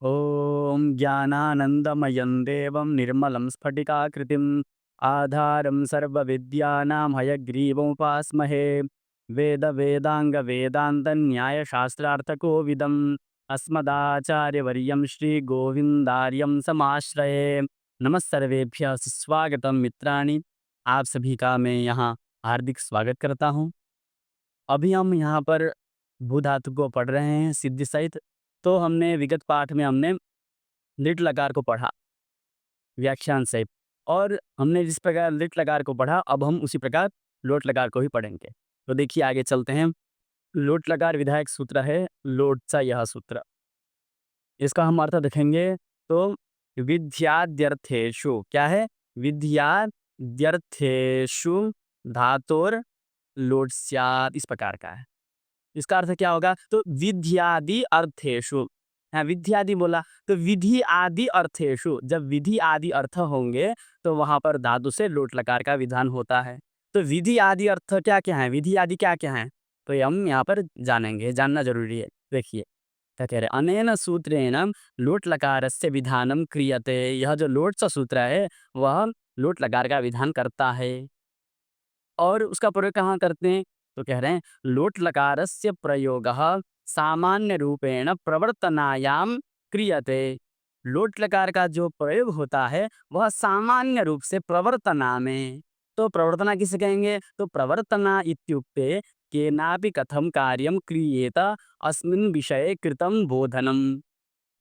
ॐ ज्ञानानन्दमयं देवं निर्मलं स्फटिकाकृतिम् आधारं सर्वविद्यानां हयग्रीवमुपास्महे वेदवेदाङ्गवेदान्तन्यायशास्त्रार्थकोविदम् अस्मदाचार्यवर्यं श्रीगोविन्दार्यं समाश्रये। नमः सर्वेभ्यः सुस्वागतम मित्राणि, आप सभी का मैं यहाँ हार्दिक स्वागत करता हूँ। अभी हम यहाँ पर भू धातु को पढ़ रहे हैं सिद्धि सहित। तो हमने विगत पाठ में हमने लिट लकार को पढ़ा व्याख्यान सहित, और हमने जिस प्रकार लिट लकार को पढ़ा अब हम उसी प्रकार लोट लकार को ही पढ़ेंगे। तो देखिए आगे चलते हैं। लोट लकार विधायक सूत्र है लोट सा यह सूत्र। इसका हम अर्थ देखेंगे तो विद्याद्यर्थेषु क्या है, विद्याद्यर्थेषु धातोर लोट स्यात्, इस प्रकार का है। इसका अर्थ क्या होगा, तो विद्यादि अर्थेषु, हाँ विद्यादि बोला तो विधि आदि अर्थेषु, जब विधि आदि अर्थ होंगे तो वहां पर धातु से लोट लकार का विधान होता है। तो विधि आदि अर्थ क्या क्या है, विधि आदि क्या क्या है, तो ये हम यहाँ पर जानेंगे, जानना जरूरी है। देखिए क्या कह रहे हैं, अनेन सूत्रेण लोट लकारस्य विधानम क्रियते। यह जो लोट सा सूत्र है वह लोट लकार का विधान करता है। और उसका प्रयोग कहाँ करते हैं, तो कह रहे हैं लोट लकारस्य प्रयोगः सामान्य रूपेण प्रवर्तनायाम क्रियते। लोट लकार का जो प्रयोग होता है वह सामान्य रूप से प्रवर्तना में। तो प्रवर्तना किसे कहेंगे, तो प्रवर्तना इत्युक्ते केनापि कथम कार्यम क्रियेत अस्मिन् विषये कृतं बोधनम।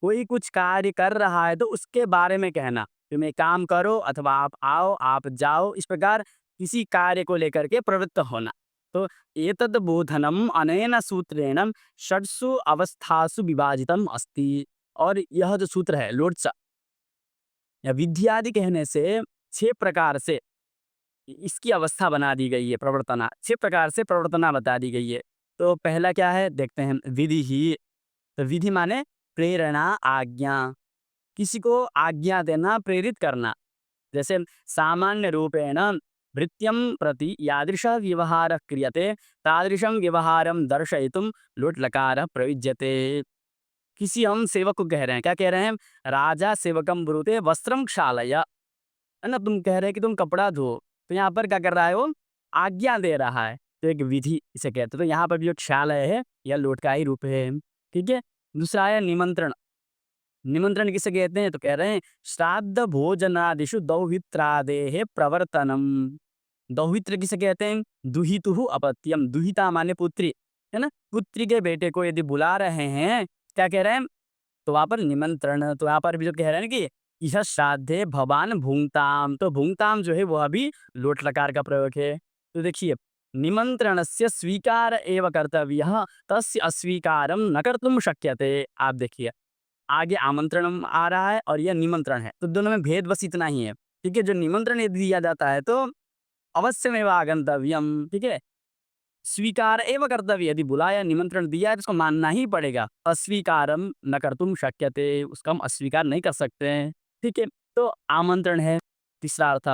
कोई कुछ कार्य कर रहा है तो उसके बारे में कहना, तुम ये काम करो अथवा आप आओ आप जाओ, इस प्रकार किसी कार्य को लेकर के प्रवृत्त होना। तो एतद् बोधनम अनेन सूत्रेण षट्सु अवस्थासु विभाजितम अस्ति। और यह जो सूत्र है लोट्स या विद्यादि कहने से 6 प्रकार से इसकी अवस्था बना दी गई है, प्रवर्तना 6 प्रकार से प्रवर्तना बता दी गई है। तो पहला क्या है देखते हैं, विधि ही। तो विधि माने प्रेरणा आज्ञा, किसी को आज्ञा देना प्रेरित करना। जैसे सामान्य रूपेण भृत्यं प्रति यादृश व्यवहार क्रियते तादृशं व्यवहारं दर्शयितुं लोट लकार प्रयुज्यते। किसी हम सेवक को कह रहे हैं, क्या कह रहे हैं, राजा सेवकम ब्रूते वस्त्रम क्षालय, है ना, तुम कह रहे हैं कि तुम कपड़ा धो। तो यहाँ पर क्या कर रहा है वो, आज्ञा दे रहा है। तो एक विधि इसे कहते हैं। तो यहाँ पर भी जो क्षालय है यह लोट का ही रूप है। ठीक है। दूसरा है निमंत्रण। निमंत्रण किसे कहते हैं, तो कह रहे हैं श्राद्ध भोजनादिषु दौहित्रादेः प्रवर्तनम। दौहित्र किसे कहते हैं, दुहितुः अपत्यम, दुहिता माने पुत्री, है ना, पुत्री के बेटे को यदि बुला रहे हैं, क्या कह रहे हैं, तो वहां पर निमंत्रण। तो यहाँ पर भी जो कह रहे हैं कि यह श्राद्धे भवान भूंगताम, तो भूंगताम जो है वह भी लोट लकार का प्रयोग है। तो देखिए निमंत्रणस्य स्वीकार एव कर्तव्यः तस्य अस्वीकारम न कर्तुम शक्यते। आप देखिए आगे आमंत्रण आ रहा है और यह निमंत्रण है, तो दोनों में भेद बस इतना ही है। ठीक है, जो निमंत्रण यदि दिया जाता है तो अवश्यमेव आगंतव्यम। ठीक है, स्वीकार एव कर्तव्य, यदि बुलाया निमंत्रण दिया है तो उसको मानना ही पड़ेगा। अस्वीकारम न कर्तुम शक्यते, उसका हम अस्वीकार नहीं कर सकते हैं। ठीक है, तो आमंत्रण है तीसरा अर्थ।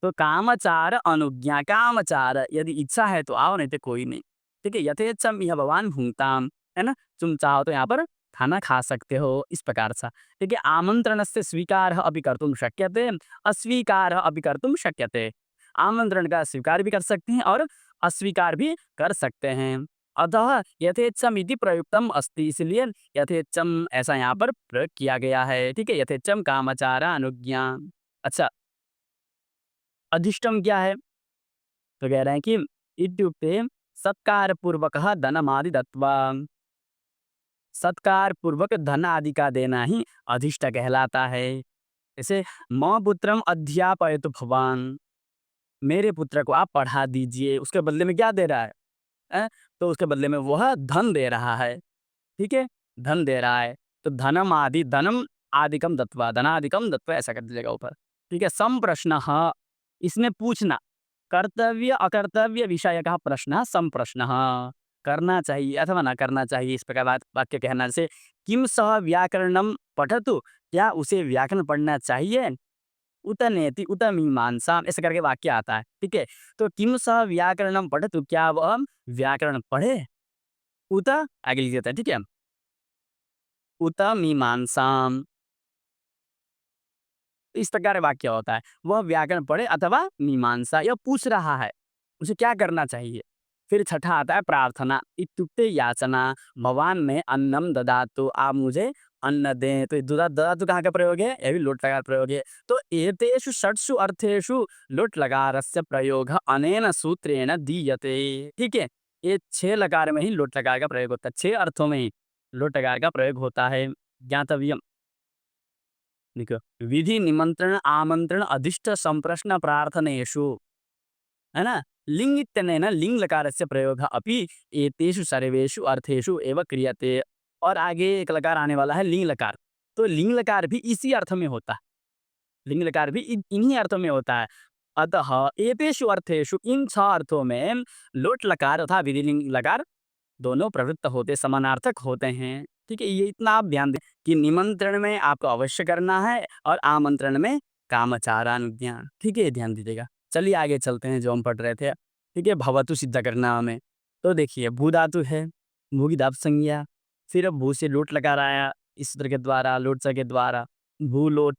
तो कामचार अनुज्ञा, कामचार यदि इच्छा है तो आओ, नहीं तो कोई नहीं। ठीक है, यथेच्छम यह भगवान भूंगताम, है ना, तुम चाहो तो यहाँ पर खाना खा सकते हो, इस प्रकार सा। ठीक है, आमंत्रण से स्वीकार अपि कर्तुम शक्यते अस्वीकार अपि कर्तुम शक्यते। आमंत्रण का स्वीकार भी कर सकते हैं और अस्वीकार भी कर सकते हैं। अतः यथेच्छम इति प्रयुक्तम अस्ति, इसलिए यथेच्छम ऐसा यहाँ पर प्रयोग किया गया है। ठीक है, यथेच्छम कामचारा अनुज्ञा। अच्छा, अधिष्टम क्या है, तो कह रहे हैं कि इत्युक्ते सत्कार पूर्वक धनमादि दत्वा। सत्कार पूर्वक धन आदि का देना ही अधिष्ट कहलाता है। जैसे मम पुत्रम अध्यापयतु भवान, मेरे पुत्र को आप पढ़ा दीजिए, उसके बदले में क्या दे रहा है, तो उसके बदले में वह धन दे रहा है। ठीक है, धन दे रहा है। तो धनम आदि, धनम आदिकम दत्वा, धनादिकम दत्वा ऐसा कर दीजिएगा ऊपर। ठीक है, सम प्रश्न, इसमें पूछना, कर्तव्य अकर्तव्य विषय का प्रश्न सम प्रश्न, करना चाहिए अथवा ना करना चाहिए, इस प्रकार वाक्य कहना। जैसे किम सह व्याकरणम पठतु, क्या उसे व्याकरण पढ़ना चाहिए, उत नेति उत मीमांसा, ऐसे करके वाक्य आता है। ठीक है, तो किम सह व्याकरणम पठतु, क्या वह व्याकरण पढ़े, उत आगे लिख देता है। ठीक है, उत मीमांसाम। इस प्रकार वाक्य होता है। वह व्याकरण पढ़े अथवा मीमांसा, यह पूछ रहा है, उसे क्या करना चाहिए। फिर छठा आता है प्रार्थना, इत्युक्ते याचना, भगवान में अन्नम ददातु, आप मुझे अन्न दें। तो ददातु कहाँ का प्रयोग है, यह भी लोट लकार प्रयोग है। तो एतेषु षट्सु अर्थेषु लोट लकारस्य प्रयोग अनेन सूत्रेण दीयते। ठीक है, ये 6 लकार में ही लोट लकार का प्रयोग होता है, 6 अर्थों में ही लोट लकार का प्रयोग होता है। ज्ञातव्यम, देखो, विधि निमंत्रण आमंत्रण अधिष्ट संप्रश्न प्रार्थनेषु, है ना, लिंग इत्यनेन लिंग लकारस्य प्रयोगः अपि एतेषु सर्वेषु अर्थेषु एव क्रियते। और आगे एक लकार आने वाला है लिंग लकार। तो लिंग लकार भी इसी अर्थ में होता है, लिंग लकार भी इन्हीं अर्थों में होता है। अतः एतेषु अर्थेषु, इन 6 अर्थों में लोट लकार तथा विधिलिंग लकार दोनों प्रवृत्त होते, समानार्थक होते हैं। ठीक है, ये इतना आप ध्यान दें कि निमंत्रण में आपको अवश्य करना है और आमंत्रण में कामचारानुज्ञान। ठीक है, ये ध्यान दीजिएगा। चलिए आगे चलते हैं, जो हम पढ़ रहे थे। ठीक है, भवतु सिद्ध करना हमें। तो देखिए, भू धातु है, भू की धातु संज्ञा, फिर अब भू से लोट लकार आया, इस सूत्र के द्वारा, लोट स के द्वारा, भू लोट।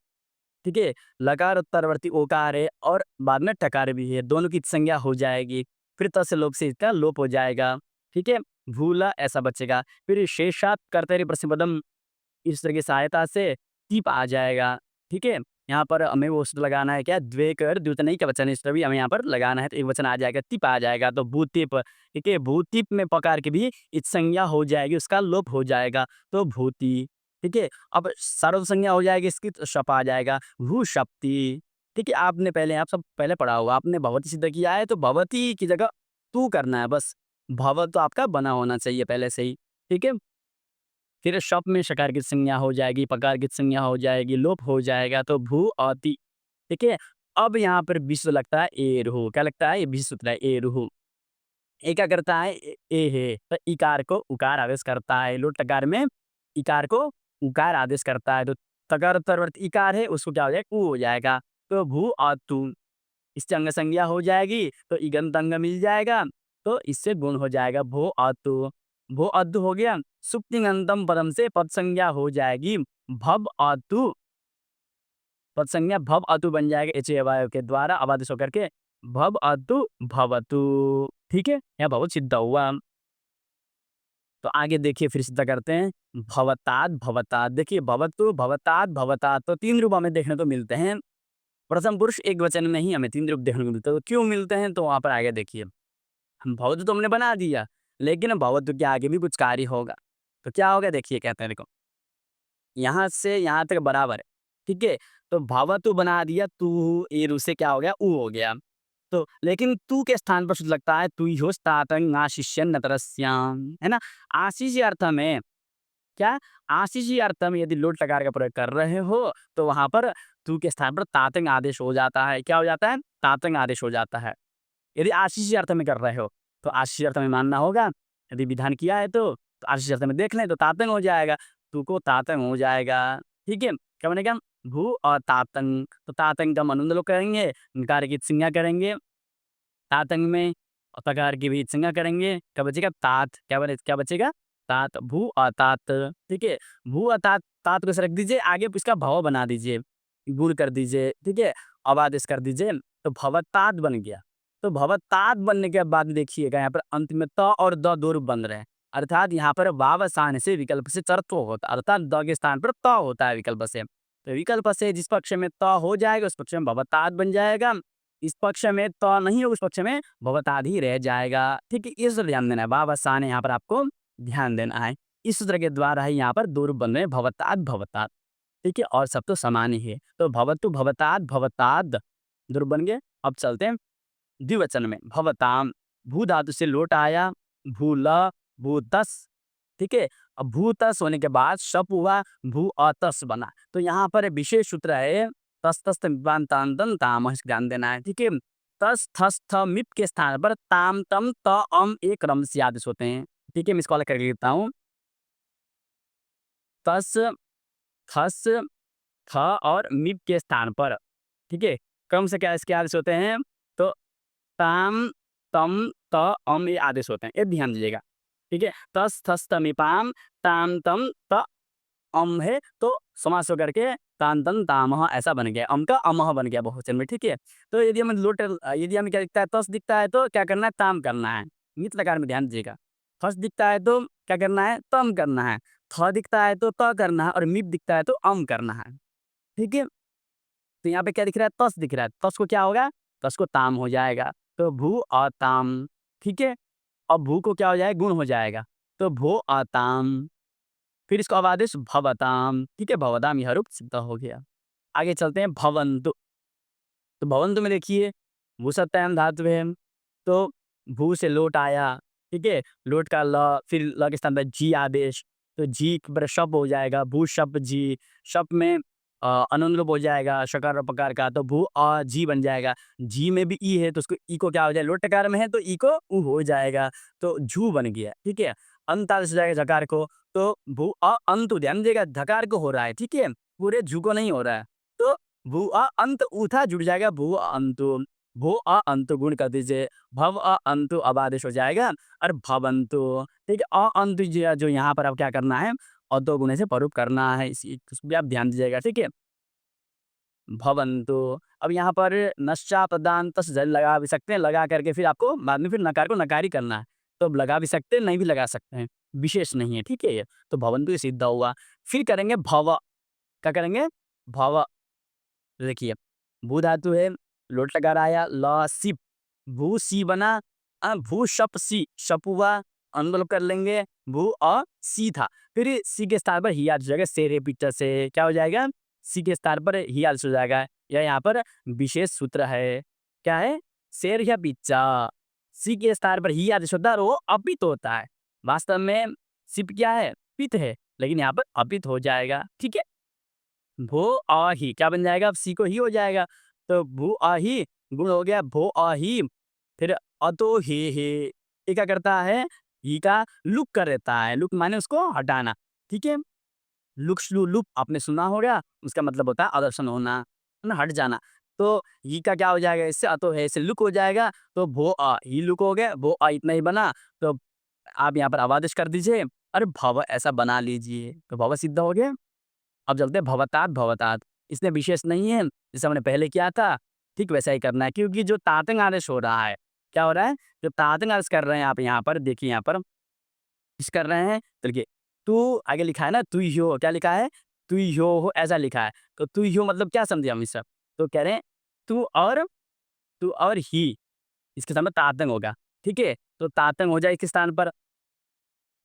ठीक है, लकार उत्तरवर्ती ओकार है और बाद में टकार भी है, दोनों की संज्ञा हो जाएगी। फिर त से लोप से इसका लोप हो जाएगा। ठीक है, भूला ऐसा बचेगा। फिर शेषात् कर्तरि प्रसिपदम, इस तरह की सहायता से टिप आ जाएगा। ठीक है, यहाँ पर हमें वो सूत्र लगाना है, क्या, द्वेकर द्विवचन का वचन, इस तरह भी हमें यहाँ पर लगाना है, तो एक वचन आ जाएगा, टिप आ जाएगा, तो भूतिप। ठीक है, भूतिप में पकार के भी इत संज्ञा हो जाएगी, उसका लोप हो जाएगा, तो भूति। ठीक है, अब सर्व संज्ञा हो जाएगी इसकी, तो शप आ जाएगा, भू शक्ति। ठीक है, आपने पहले, आप सब पहले पढ़ा होगा, आपने भवती सिद्ध किया है, तो भवती की जगह तू करना है बस। भव तो आपका बना होना चाहिए पहले से ही। ठीक है, फिर शप में शकार की संज्ञा हो जाएगी, पकार की संज्ञा हो जाएगी, लोप हो जाएगा, तो भू अति। ठीक है, अब यहाँ पर विश्व लगता है ए रुहु, क्या लगता है, ये विश्व होता है ए रुहु। ए क्या करता है, ए है, तो इकार को उकार आदेश करता है, लोट लकार में इकार को उकार आदेश करता है, तो तकार उत्तरवर्ती इकार है, उसको क्या हो जाएगा, उ हो जाएगा, तो भू अतु। इससे अंग संज्ञा हो जाएगी, तो इगंत अंग मिल जाएगा, तो इससे गुण हो जाएगा, भो अतु। भो अद्दु हो गया, सुप्तिंगंतम पदम से पद संज्ञा हो जाएगी, भव अतु। पद संज्ञा भव अतु बन जाएगा, एच ए वाय के द्वारा अबादेश होकर के भव अतु भवतु। ठीक है, यह बहुत सिद्ध हुआ। तो आगे देखिए, फिर सिद्ध करते हैं, भवतात भवतात। देखिए, भवतु भवतात भवतात, तो 3 रूप हमें देखने को मिलते हैं। प्रथम पुरुष एक वचन में ही हमें 3 रूप देखने को मिलते हैं, तो क्यों मिलते हैं, तो वहाँ पर आगे देखिए। भवतु तो हमने बना दिया, लेकिन भवतु के आगे भी कुछ कार्य होगा, तो क्या होगा, देखिए, कहते हैं, देखो, यहाँ से यहाँ तक बराबर है। ठीक है, तो भवतु बना दिया, तू ए रू से क्या हो गया, ऊ हो गया। तो लेकिन तू के स्थान पर शुद्ध लगता है, तु ह्योस तातंग आशिष्यन नतरस्याम, है ना। आशीषी अर्थ में क्या, आशीषी अर्थ में यदि लोट लकार का प्रयोग कर रहे हो, तो वहां पर तू के स्थान पर तातंग आदेश हो जाता है, क्या हो जाता है, तातंग आदेश हो जाता है। यदि आशीषी अर्थ में कर रहे हो, तो आशीषी अर्थ में मानना होगा। यदि विधान किया है, तो आशीषी अर्थ में देख लें, तो तातंग हो जाएगा, तू को तातंग हो जाएगा। ठीक है, क्या बनेगा, भू और तातंग, तो तातंग का मनुंद लोग करेंगे, कार्य की संज्ञा करेंगे तातंग में, और तकार की भी संज्ञा करेंगे, क्या बचेगा, तात, क्या बचेगा, तात, भू अतात। ठीक है, भू अतात, तात को रख दीजिए, आगे इसका भव बना दीजिए, गुण कर दीजिए। ठीक है, अब आदेश कर दीजिए, तो भवतात बन गया। तो भवतात बनने के बाद देखिएगा, यहाँ पर अंत में त और द 2 रूप बन रहे हैं, अर्थात यहाँ पर वाव स्थान से विकल्प से चरत्व होता है, अर्थात द के स्थान पर त होता है विकल्प से। तो विकल्प से जिस पक्ष में त हो जाएगा, उस पक्ष में भवतात बन जाएगा, इस पक्ष में त नहीं होगा, उस पक्ष में भवतात ही रह जाएगा। ठीक है, इस सूत्र ध्यान देना है, वाव स्थान है, यहाँ पर आपको ध्यान देना है। इस सूत्र के द्वारा ही यहाँ पर 2 रूप बन रहे हैं, भवतात भवतात। ठीक है, और सब तो समान ही है, तो भवतु भवतात भवताद 2 रूप बन गए। अब चलते हैं द्विवचन में, भवताम, भू धातु से लोट आया, भूल, भूतस। ठीक है, अब भूतस होने के बाद शप हुआ, भू अतस बना। तो यहाँ पर विशेष सूत्र है, तस तस्त मिपांतांतन ताम, ध्यान देना है। ठीक है, तस थस थ मिप के स्थान पर ताम तम त अम एक क्रम से आदेश होते हैं। ठीक है, मैं इसको अलग करके लिखता हूँ, तस थस थ और मिप के स्थान पर, ठीक है, क्रम से क्या इसके आदेश होते हैं, तो ताम तम त अम ये आदेश होते हैं, ये ध्यान दीजिएगा। ठीक है, तस थस तमिपाम ताम तम त अम है तो समास होकर के तान तन तामह ऐसा बन गया, अम का अमह बन गया बहुवचन में, ठीक है। तो यदि हमें यदि हमें क्या दिखता है, तस दिखता है तो क्या करना है, ताम करना है। मित लकार में ध्यान दीजिएगा। फस दिखता है तो क्या करना है, तम करना है। थ दिखता है तो त करना है और मिप दिखता है तो अम करना है, ठीक है। तो यहाँ पे क्या दिख रहा है, तस दिख रहा है, तस को क्या होगा, तस को ताम हो जाएगा, तो भू अताम, ठीक है। अब भू को क्या हो जाएगा, गुण हो जाएगा, तो भो अताम। फिर इसको अब आदेश भवताम, ठीक है, भवताम यह रूप सिद्ध हो गया। आगे चलते हैं भवन्तु। तो भवन्तु में देखिए भू सत्तायाम धातु है, तो भू से लोट आया, ठीक है, लोट का ल, फिर ल के स्थान पर जी आदेश, तो जी पर शप हो जाएगा, भू शप जी। शप में अनुलोप हो जाएगा शकार और पकार का, तो भू अ जी बन जाएगा। जी में भी ई है तो उसको ई को क्या हो जाएगा, लोट टकार में है तो ई को उ हो जाएगा, तो झू बन गया, ठीक है। अंत आदेश हो जाएगा झकार को, तो भू अ अंतु, ध्यान दीजिएगा धकार को हो रहा है, ठीक है, पूरे झू को नहीं हो रहा है। तो भू अ अंत ऊ था जुड़ जाएगा भू अंतु, भू अ अंतु गुण कर दीजिए, भव अ अंतु अब आदेश हो जाएगा और भवन्तु, ठीक है। अ अंतु जो यहाँ पर अब क्या करना है, अतो गुणे से परूप करना है, इसी उस पे आप ध्यान दीजिएगा, ठीक है। भवन्तु, अब यहाँ पर नश्चात दांत जल लगा भी सकते हैं, लगा करके फिर आपको बाद में फिर नकार को नकारी करना है, तो अब लगा भी सकते हैं, नहीं भी लगा सकते हैं, विशेष नहीं है, ठीक है ये। तो भवन्तु ये सिद्ध हुआ। फिर करेंगे भव, क्या करेंगे, भव। देखिए भू धातु है, लोट लगा आया, ल सिप, भू सी बना, भू शप सी, शप हुआ, अनुलोप कर लेंगे, भू अ सी था, फिर सी के स्थान पर ही आ जाएगा, शेरे पिक्चर से क्या हो जाएगा, सी के स्थान पर ही आल्स हो जाएगा। यह यहाँ पर विशेष सूत्र है, क्या है, शेर या पिच्चा, सी के स्थान पर ही आदेश होता है और वो अपित होता है। वास्तव में सिप क्या है, पित है, लेकिन यहाँ पर अपित हो जाएगा, ठीक है। भो आ ही क्या बन जाएगा, अब सी को ही हो जाएगा, तो भू आ ही गुण हो गया भो आ ही। फिर अतो हे ये क्या करता है, ही का लुक कर देता है, लुक माने उसको हटाना, ठीक है। लुक श्लू लुप आपने सुना होगा, उसका मतलब होता है अदर्शन होना, है ना, हट जाना। तो ही का क्या हो जाएगा, इससे अतो है से लुक हो जाएगा, तो भो आ ही लुक हो गया, भो आ इतना ही बना, तो आप यहाँ पर आवादेश कर दीजिए, अरे भव ऐसा बना लीजिए, तो भव सिद्ध हो गया। अब चलते हैं भवतात भवतात, इसमें विशेष नहीं है, जैसे हमने पहले किया था, ठीक वैसा ही करना है, क्योंकि जो तातंग आदेश हो रहा है, क्या हो रहा है, जो तातंग आदेश कर रहे हैं आप यहाँ पर देखिए, यहाँ पर किस कर रहे हैं, तो देखिए तू आगे लिखा है ना, तू हो, क्या लिखा है, तू हो ऐसा लिखा है, तो तू हो मतलब क्या समझे हम इससे, तो कह रहे हैं तू और ही, इसके सामने तातंग होगा, ठीक है, तो तातंग हो जाए इसके स्थान पर,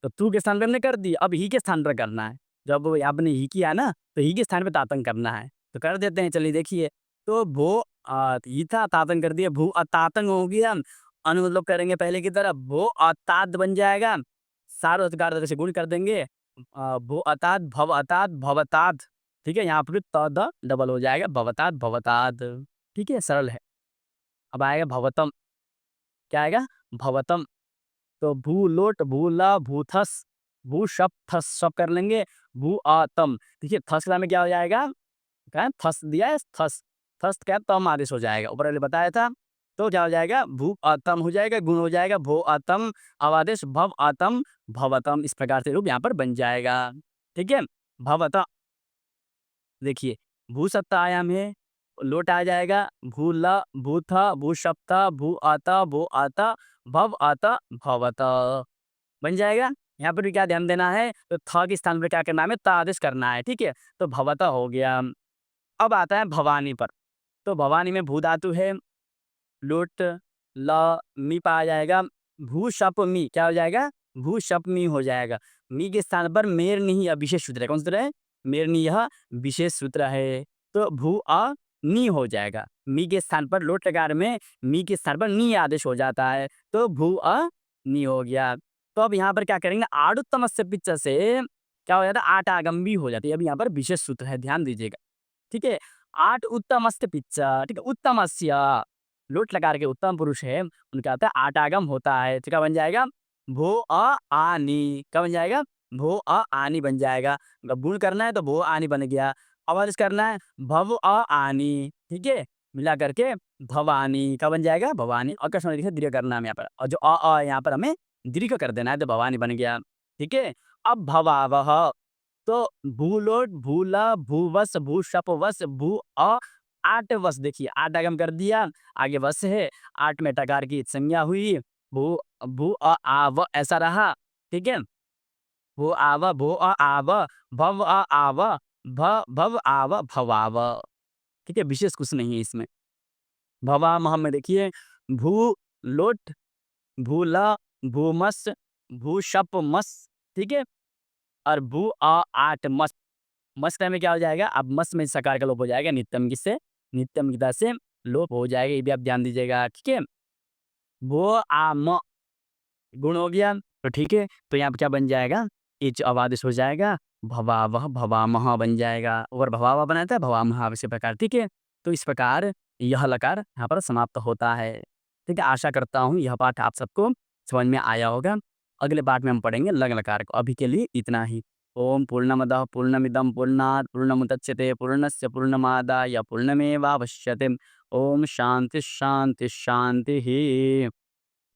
तो तू के स्थान पे हमने कर दी, अब ही के स्थान पर करना है। जब आपने ही किया ना, तो ही के स्थान पे तातंग करना है, तो कर देते हैं, चलिए देखिए। तो भो ही था, तातंग कर दिया, भू अतातंग हो गया, अनुलोप करेंगे पहले की तरह, भो अतात बन जाएगा, सार्वधातुक से गुण कर देंगे, भो अतात भव अतात भवतात, ठीक है, यहाँ पर त द डबल हो जाएगा, भवतात भवतात, ठीक है, सरल है। अब आएगा भवतम, क्या आएगा, भवतम, तो भू लोट भूला भूथस, भू शप थस शप कर लेंगे, भू आतम, देखिए थस में क्या हो जाएगा, क्या है, थस दिया है, थस, थस क्या है, तम आदेश हो जाएगा, ऊपर वाले बताया था, तो क्या हो जाएगा, भू आतम हो जाएगा, गुण हो जाएगा भो आतम, अवादेश भव आतम भवतम, इस प्रकार से रूप यहाँ पर बन जाएगा, ठीक है। भवत, देखिए भू सत्ता आयाम है, लोट आ जाएगा, भू ल भू था भू शप्ता भू आता भू आता भव आता भवत बन जाएगा। यहाँ पर भी क्या ध्यान देना है, तो थ के स्थान पे क्या करना है, हमें त आदेश करना है, ठीक है, तो भवत हो गया। अब आता है भवानी पर, तो भवानी में भू धातु है, लोट ल मी पा आ जाएगा, भू शप मी क्या हो जाएगा, भू शप मी हो जाएगा, मी के स्थान पर मेर नहीं यह विशेष सूत्र है, कौन सूत्र है, मेर नहीं यह विशेष सूत्र है, तो भू अ नी हो जाएगा, मी के स्थान पर लोट लकार में मी के स्थान पर नी आदेश हो जाता है, तो भू अ नी हो गया। तो अब यहाँ पर क्या करेंगे, आड़ुत्तम से पिक्चर से क्या हो जाता है, आठ आगम भी हो जाती है, अब यहाँ पर विशेष सूत्र है, ध्यान दीजिएगा, ठीक है। आठ उत्तमस्य पिक्चर, ठीक है, उत्तमस्य लोट लगा के उत्तम पुरुष है, उनका आता है आठ आगम होता है, तो क्या बन जाएगा, भो अ आनी, क्या बन जाएगा, भो अ आनी बन जाएगा, मतलब गुण करना है तो भो आनी बन गया, अवध करना है भव अ आनी, ठीक है, मिला करके भवानी का बन जाएगा, भवानी अकस्मात से दीर्घ करना है यहाँ पर, और जो यहाँ पर हमें दीर्घ कर देना है, तो भवानी बन गया, ठीक है। अब भवावह, तो भूलोट, भूला, भूवस, भूषपवस, भू अ, आट वस देखिए आट आगम कर दिया, आगे वस है, आट में टकार की संज्ञा हुई, भू भू आव ऐसा रहा, ठीक है? भू आव, भू आव, भव आव, भव आव, भवाव, ठीक है? विशेष कुछ नहीं है इसमें। भवामह में देखिए भू लोट, भूला, भूमस, भूषपमस, ठीक है? और भू आट मस, मस टाइम में क्या हो जाएगा? अब मस में सकार का लोप हो जाएगा नित्यम की से, नित्यम की से लोप हो जाएगा, ये भी आप ध्यान दीजिएगा, ठीक है? भो आम गुण हो गया, तो ठीक है, तो यहाँ पे क्या बन जाएगा? इच अवादिश हो जाएगा, भवावह भवामह बन जाएगा, और भवावह बनाता है भवामह इसी प्रकार, ठीक है? तो इस प्रकार यह लकार यहाँ पर समाप्त होता है, ठीक है? आशा करता हूँ यह पाठ आप सबको समझ में आया होगा। अगले पाठ में हम पढ़ेंगे लग लकार को, अभी के लिए इतना ही। ओम पूर्णमदः पूर्णमिदं पूर्णात् पूर्णमुदच्यते पूर्णस्य पूर्णमादाय पूर्णमेवावशिष्यते। ओम शांति शांति शांति ही।